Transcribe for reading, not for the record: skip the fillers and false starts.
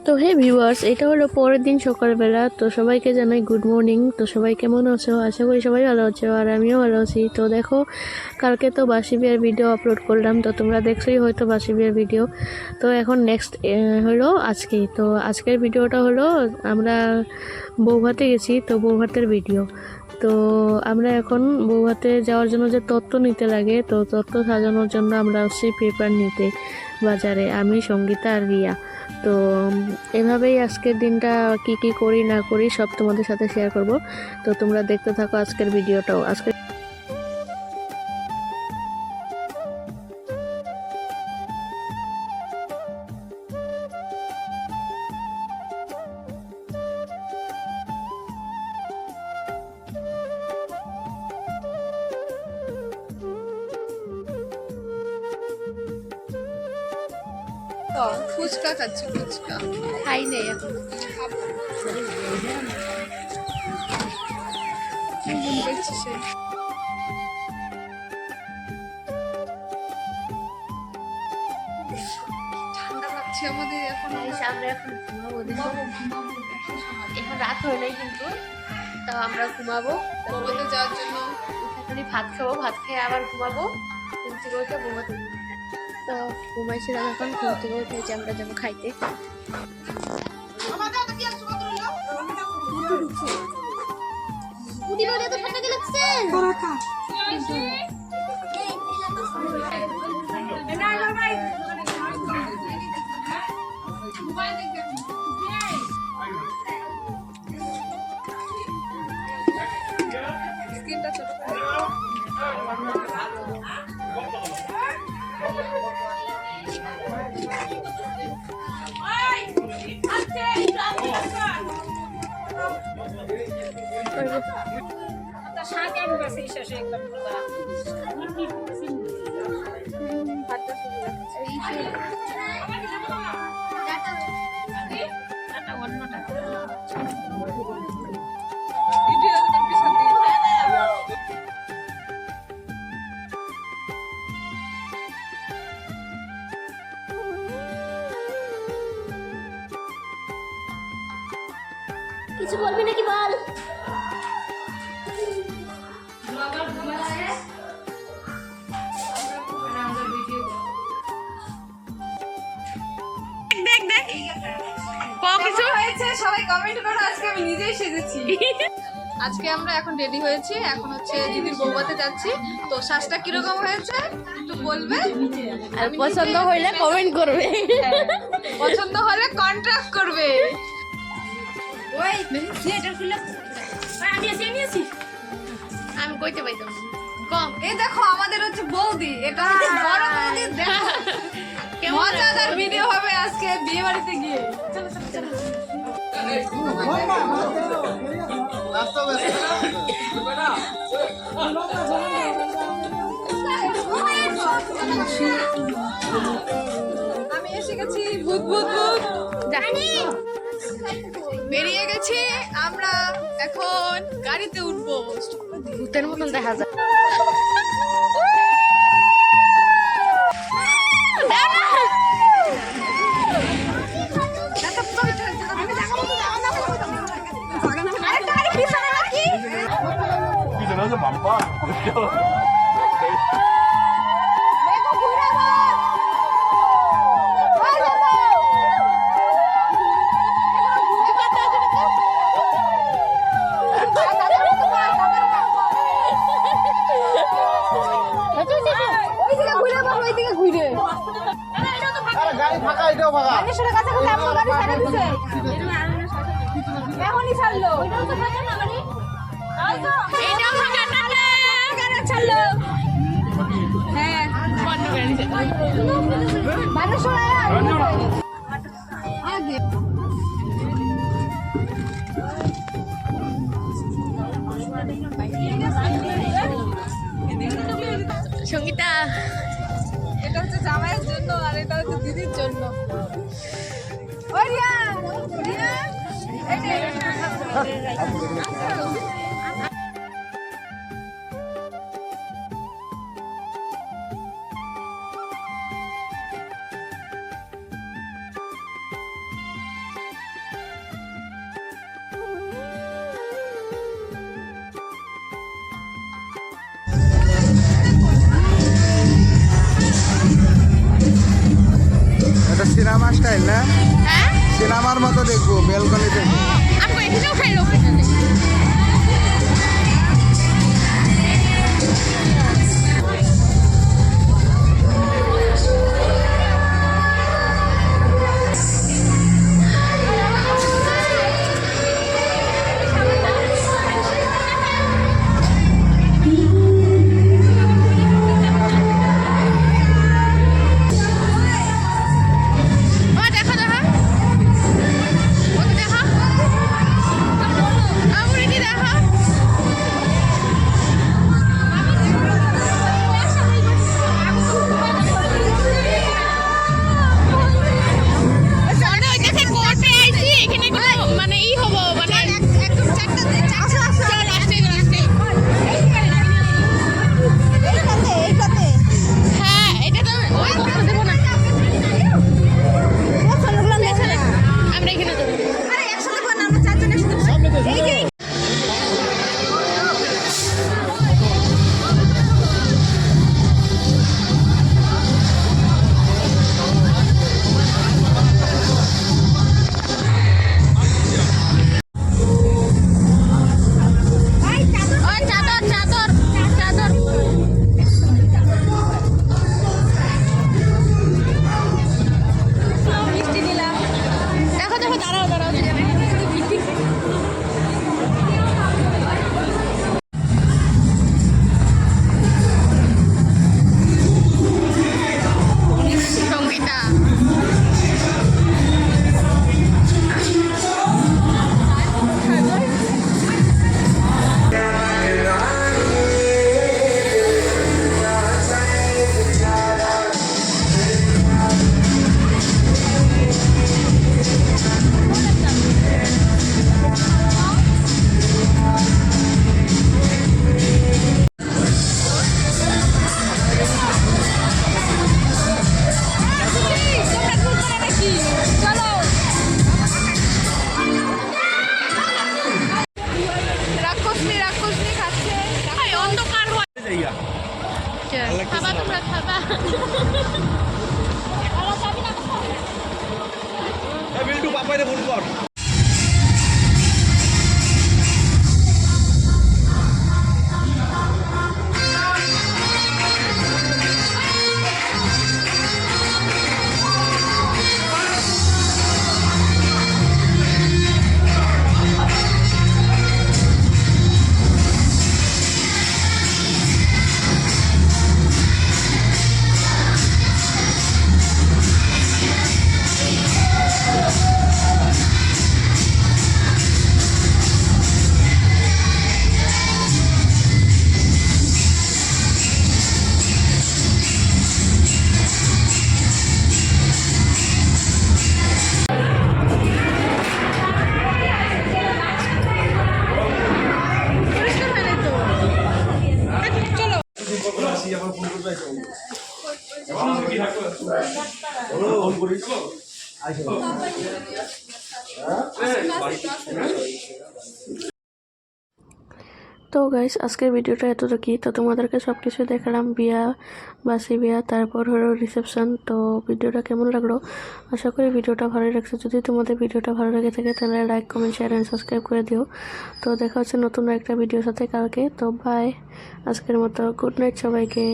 তো হে ভিউয়ার্স, এটা হলো পরের দিন সকালবেলা। তো সবাইকে জানাই গুড মর্নিং। তো সবাই কেমন আছো? আশা করি সবাই ভালো আছো, আর আমিও ভালো আছি। তো দেখো, কালকে তো বাসি বিয়ের ভিডিও আপলোড করলাম, তো তোমরা দেখছোই হয়তো বাসি বিয়ের ভিডিও। তো এখন নেক্সট হলো আজকে। তো আজকের ভিডিওটা হলো আমরা বৌভাতে গেছি, তো বৌভাতের ভিডিও। তো আমরা এখন বৌভাতে যাওয়ার জন্য যে তত্ত্ব নিতে লাগে, তো তত্ত্ব সাজানোর জন্য আমরা আসছি পেপার নিতে বাজারে, আমি, সঙ্গীতা আর রিয়া। তো এভাবেই আজকের দিনটা কি কি করি না করি সব তোমাদের সাথে শেয়ার করব। তো তোমরা দেখতে থাকো আজকের ভিডিওটাও। আজকে ফুচকা খাচ্ছি, ফুচকা খাই নেই এখন। ঠান্ডা লাগছে আমাদের এখন। আমরা এখন ঘুমাবো, এখন রাত হলেই কিন্তু তাও আমরা ঘুমাবো। বৌভাতে যাওয়ার জন্য এখানে ভাত খাবো, ভাত খেয়ে আবার ঘুমাবো। ঘুম থেকে উঠে ঘুমাতে, তো ঘুমাইছিলাম, এখন ঘুম থেকে উঠেছি, আমরা যাবো খাইতে। স্কিনটা ছোট করে কিছু বলবি নাকি বল। সবাই কমেন্ট করো, আজকে আমি নিজেই সেজেছি। আজকে আমরা এখন রেডি হয়েছি, এখন হচ্ছে দিদির বৌভাতে যাচ্ছি। তো শ্বাসটা কিরকম হয়েছে একটু বলবে, আর পছন্দ হইলে কমেন্ট করবে, পছন্দ হলে কন্ট্রাক্ট করবে। আমি কইতে পাইতাম না। কম এই দেখো আমাদের হচ্ছে বৌদি, এটা হচ্ছে বড় বৌদি। দেখো মজাদার ভিডিও হবে আজকে বিয়ে বাড়িতে গিয়ে। চলো চলো চলো। আমি এসে গেছি, ভূত ভূত ভূত জানি বেরিয়ে গেছি আমরা, এখন গাড়িতে উঠবো। ভূতের মতন দেখা যায়। গাড়ি ফাঁকা, এটাও ফাঁকা। এখনই ছাড়লো। হ্যাঁ সঙ্গীতা, এটা হচ্ছে জামাইয়ের জন্য আর এটা হচ্ছে দিদির জন্য। ওই রিয়া, রিয়া, এই যে। সিনেমা স্টাইল না, হ্যাঁ সিনেমার মতো দেখবো বেলকনি থেকে। আমি এখানেও খাই লোকেশনে। খাবা তোমরা খাবা। বিল্টু পাপাইরে ফোন কর। তো গাইস আজকের ভিডিওটা এতটুকুই। তো তোমাদেরকে সব কিছু দেখালাম, বিয়া, বাসি বিয়া, তারপর হলো রিসেপশন। তো ভিডিওটা কেমন লাগলো, আশা করি ভিডিওটা ভালো লাগছে। যদি তোমাদের ভিডিওটা ভালো লেগে থাকে তাহলে like, comment, share and subscribe করে দিও। তো দেখা হচ্ছে নতুন একটা ভিডিওর সাথে কালকে। তো বাই, আজকের মতো গুড নাইট সবাইকে।